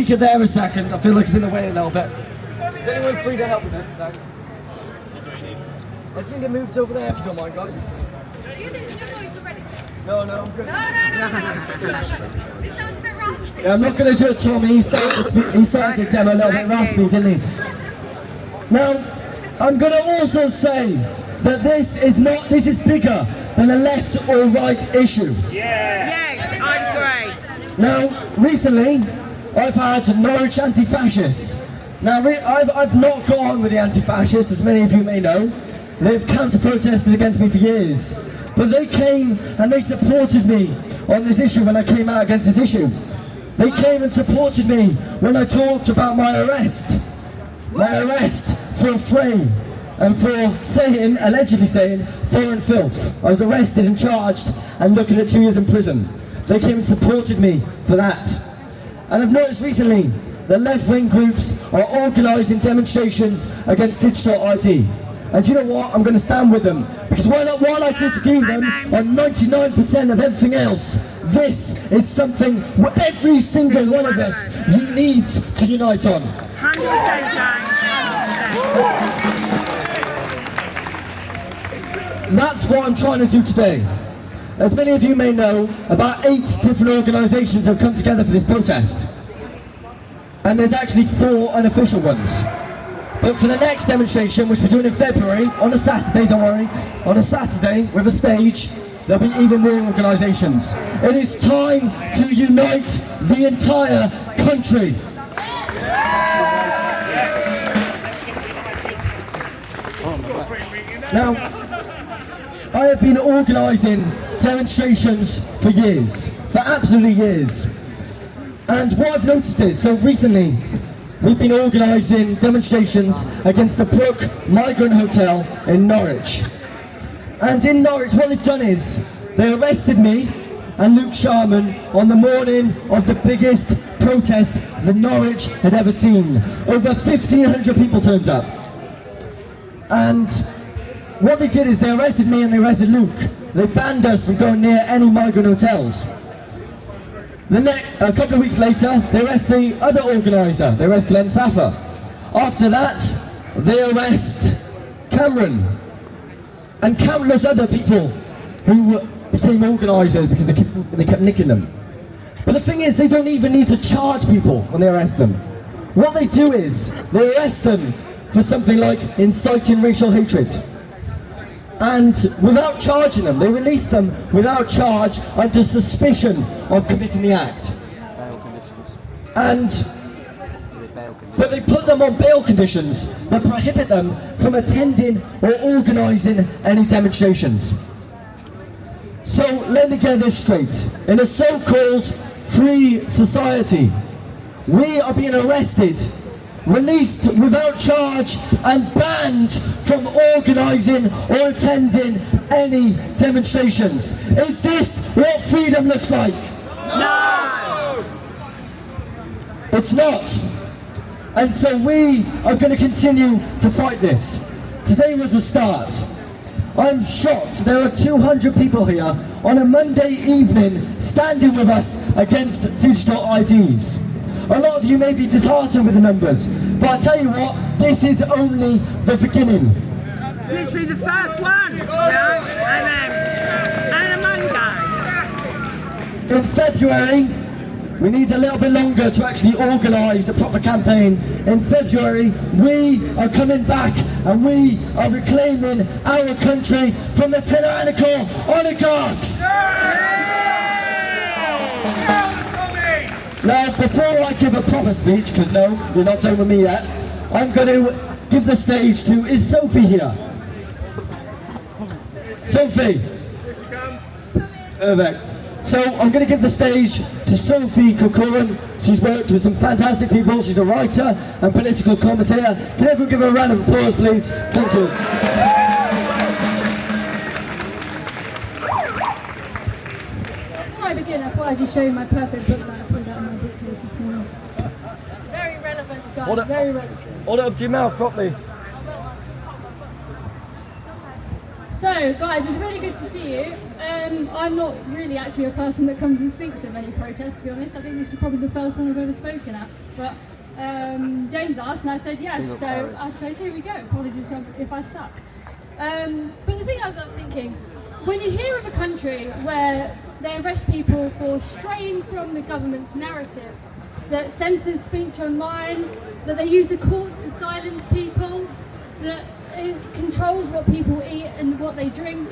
speaker there a second. I feel like it's in the way a little bit. Is anyone free to help with this? I think it moved over there if you don't mind, guys. No, I'm good. No. This sounds a bit raspy. Yeah, I'm not going to do it, Tommy. He started the demo a little bit raspy, didn't he? Now, I'm going to also say that this is bigger than a left or right issue. Yes, I agree. Now, recently, I've had Norwich anti-fascists. Now, I've not got on with the anti-fascists, as many of you may know. They've counter-protested against me for years. But they came and they supported me on this issue when I came out against this issue. They came and supported me when I talked about my arrest. My arrest for affray and for allegedly saying, foreign filth. I was arrested and charged and looking at 2 years in prison. They came and supported me for that. And I've noticed recently that left-wing groups are organising demonstrations against digital ID. And do you know what? I'm going to stand with them. Because while I disagree with them on 99% of everything else, this is something where every single one of us needs to unite on. 100%, James. That's what I'm trying to do today. As many of you may know, about 8 different organisations have come together for this protest. And there's actually 4 unofficial ones. But for the next demonstration, which we're doing in February, on a Saturday, don't worry, on a Saturday with a stage, there'll be even more organisations. It is time to unite the entire country. Now, I have been organising demonstrations for years, for absolutely years. And what I've noticed is, so recently, we've been organising demonstrations against the Brook Migrant Hotel in Norwich. And in Norwich, what they've done is, they arrested me and Luke Sharman on the morning of the biggest protest that Norwich had ever seen. Over 1,500 people turned up. And what they did is they arrested me and they arrested Luke. They banned us from going near any migrant hotels. A couple of weeks later, they arrest the other organiser, they arrest Glenn Taffer. After that, they arrest Cameron and countless other people who became organisers because they kept nicking them. But the thing is, they don't even need to charge people when they arrest them. What they do is, they arrest them for something like inciting racial hatred. And without charging them, they release them without charge under suspicion of committing the act. But they put them on bail conditions that prohibit them from attending or organising any demonstrations. So let me get this straight. In a so-called free society, we are being arrested, released without charge and banned from organising or attending any demonstrations. Is this what freedom looks like? No! It's not. And so we are going to continue to fight this. Today was a start. I'm shocked there are 200 people here on a Monday evening standing with us against digital IDs. A lot of you may be disheartened with the numbers, but I tell you what, this is only the beginning. It's literally the first one, you know, and a Monday. In February, we need a little bit longer to actually organise a proper campaign. In February, we are coming back and we are reclaiming our country from the tyrannical oligarchs. Now, before I give a proper speech, because no, you're not done with me yet, I'm going to give the stage to, is Sophie here? Sophie? Here she comes. Perfect. So I'm going to give the stage to Sophie Corcoran. She's worked with some fantastic people. She's a writer and political commentator. Can everyone give her a round of applause, please? Thank you. Before I begin, I thought I'd just show you my perfect book that I pulled out of my bookcase this morning. Very relevant, guys, very relevant. Hold it up to your mouth properly. So, guys, it's really good to see you. I'm not really actually a person that comes and speaks at many protests, to be honest. I think this is probably the first one I've ever spoken at. But James asked and I said yes, so I suppose here we go. Apologies if I suck. But the thing I was thinking, when you hear of a country where they arrest people for straying from the government's narrative, that censors speech online, that they use the courts to silence people, that it controls what people eat and what they drink,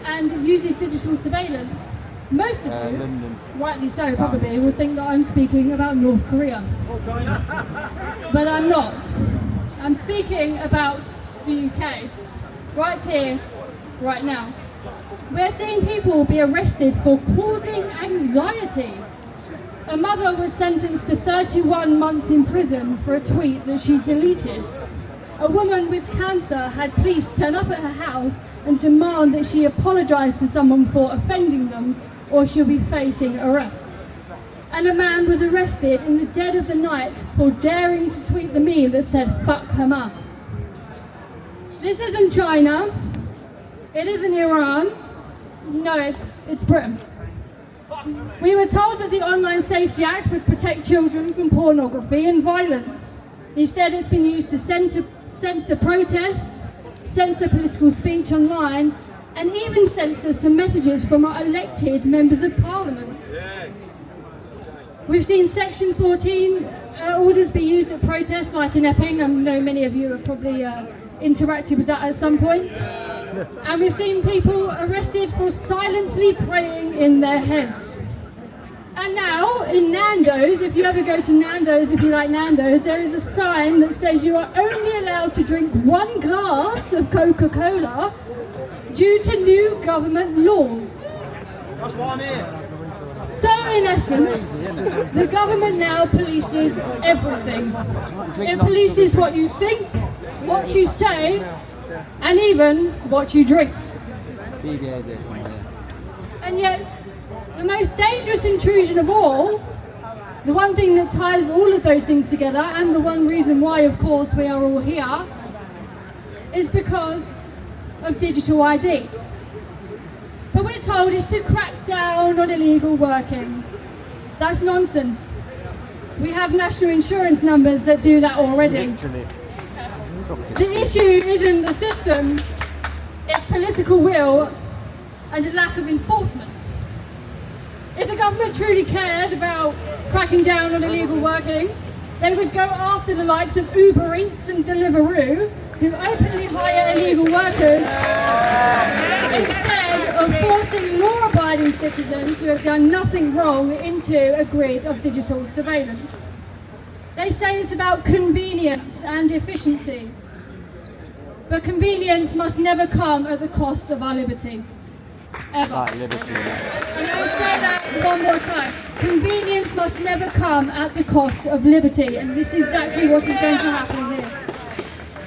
and uses digital surveillance, most of you, rightly so probably, would think that I'm speaking about North Korea. But I'm not. I'm speaking about the UK, right here, right now. We're seeing people be arrested for causing anxiety. A mother was sentenced to 31 months in prison for a tweet that she deleted. A woman with cancer had police turn up at her house and demand that she apologise to someone for offending them, or she'll be facing arrest. And a man was arrested in the dead of the night for daring to tweet the meme that said, "Fuck Hamas." This isn't China. It isn't Iran. No, it's Britain. We were told that the Online Safety Act would protect children from pornography and violence. Instead, it's been used to censor protests, censor political speech online, and even censor some messages from our elected members of parliament. We've seen Section 14 orders be used at protests like in Epping. I know many of you have probably interacted with that at some point. And we've seen people arrested for silently praying in their heads. And now, in Nando's, if you ever go to Nando's, if you like Nando's, there is a sign that says you are only allowed to drink 1 glass of Coca-Cola due to new government laws. That's why I'm here. So, in essence, the government now polices everything. It polices what you think, what you say, and even what you drink. And yet, the most dangerous intrusion of all, the one thing that ties all of those things together, and the one reason why, of course, we are all here, is because of digital ID. But we're told it's to crack down on illegal working. That's nonsense. We have national insurance numbers that do that already. The issue isn't the system, it's political will and a lack of enforcement. If the government truly cared about cracking down on illegal working, they would go after the likes of Uber Eats and Deliveroo, who openly hire illegal workers, instead of forcing law-abiding citizens who have done nothing wrong into a grid of digital surveillance. They say it's about convenience and efficiency, but convenience must never come at the cost of our liberty. Ever. And I'll say that one more time. Convenience must never come at the cost of liberty, and this is exactly what is going to happen here.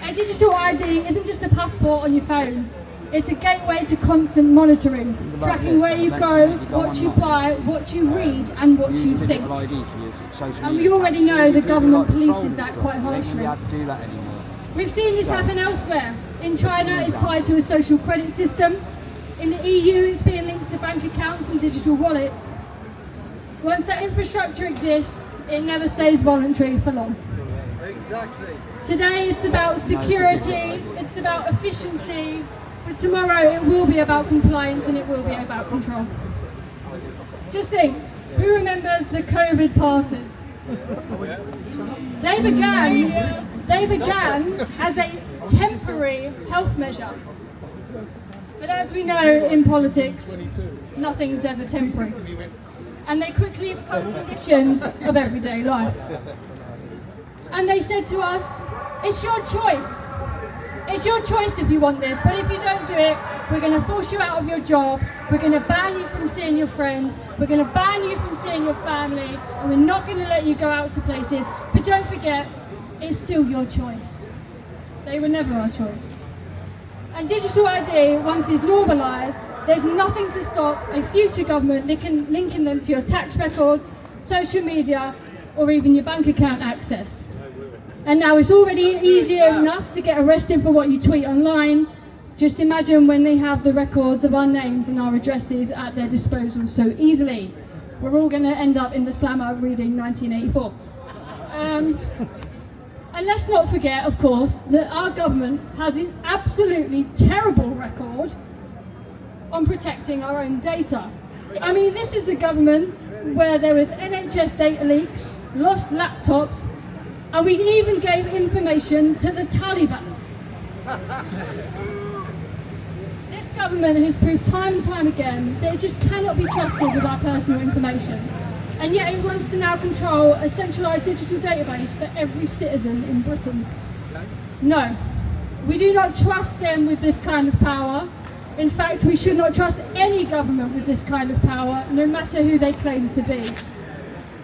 A digital ID isn't just a passport on your phone. It's a gateway to constant monitoring, tracking where you go, what you buy, what you read, and what you think. And we already know the government polices that quite harshly. We've seen this happen elsewhere. In China, it's tied to a social credit system. In the EU, it's being linked to bank accounts and digital wallets. Once that infrastructure exists, it never stays voluntary for long. Today, it's about security, it's about efficiency, but tomorrow it will be about compliance and it will be about control. Just think, who remembers the COVID passes? They began as a temporary health measure. But as we know in politics, nothing's ever temporary. And they quickly become conditions of everyday life. And they said to us, it's your choice. It's your choice if you want this, but if you don't do it, we're going to force you out of your job, we're going to ban you from seeing your friends, we're going to ban you from seeing your family, and we're not going to let you go out to places. But don't forget, it's still your choice. They were never our choice. And digital ID, once it's normalised, there's nothing to stop a future government linking them to your tax records, social media, or even your bank account access. And now it's already easier enough to get arrested for what you tweet online. Just imagine when they have the records of our names and our addresses at their disposal so easily. We're all going to end up in the slammer reading 1984. And let's not forget, of course, that our government has an absolutely terrible record on protecting our own data. I mean, this is the government where there was NHS data leaks, lost laptops, and we even gave information to the Taliban. This government has proved time and time again that it just cannot be trusted with our personal information. And yet it wants to now control a centralised digital database for every citizen in Britain. No, we do not trust them with this kind of power. In fact, we should not trust any government with this kind of power, no matter who they claim to be.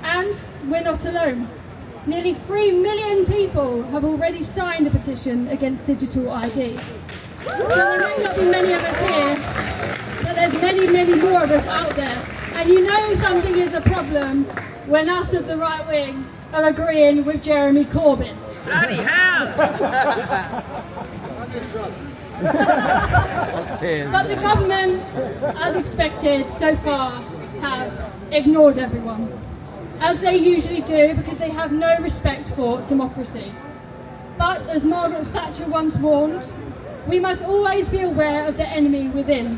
And we're not alone. Nearly 3 million people have already signed a petition against digital ID. So there may not be many of us here, but there's many, many more of us out there. And you know something is a problem when us at the right wing are agreeing with Jeremy Corbyn. Bloody hell! But the government, as expected, so far have ignored everyone, as they usually do because they have no respect for democracy. But as Margaret Thatcher once warned, we must always be aware of the enemy within,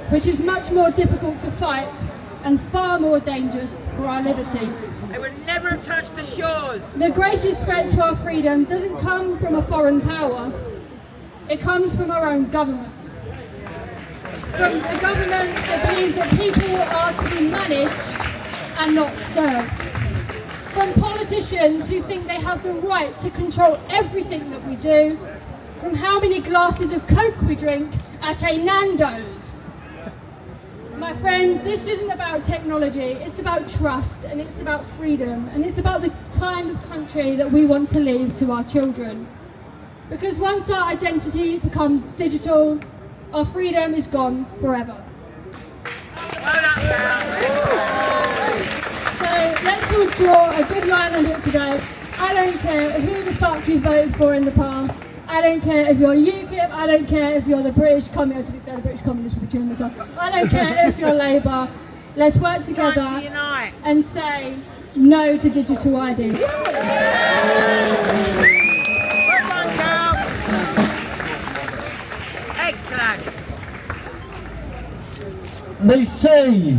which is much more difficult to fight and far more dangerous for our liberty. They would never have touched the shores. The greatest threat to our freedom doesn't come from a foreign power, it comes from our own government. From a government that believes that people are to be managed and not served. From politicians who think they have the right to control everything that we do, from how many glasses of Coke we drink at a Nando's. My friends, this isn't about technology, it's about trust and it's about freedom and it's about the kind of country that we want to leave to our children. Because once our identity becomes digital, our freedom is gone forever. So let's all draw a good line under it today. I don't care who the fuck you voted for in the past. I don't care if you're UKIP, I don't care if you're the British Communist, to be fair, the British Communists will be doing this on. I don't care if you're Labour. Let's work together and say no to digital ID. Well done, girl. Excellent. They say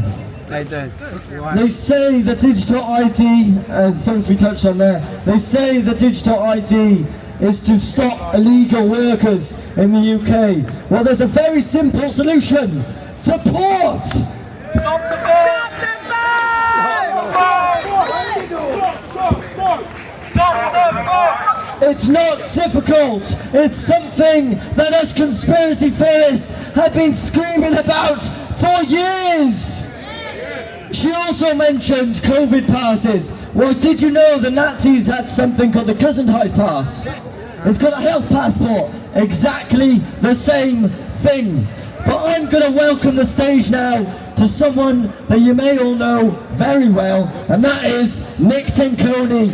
that digital ID, as Sophie touched on there, they say that digital ID is to stop illegal workers in the UK. Well, there's a very simple solution. Deport! Stop the boat! It's not difficult. It's something that us conspiracy theorists have been screaming about for years. She also mentioned COVID passes. Well, did you know the Nazis had something called the Gesundheits pass? It's got a health passport. Exactly the same thing. But I'm going to welcome the stage now to someone that you may all know very well, and that is Nick Tinconi.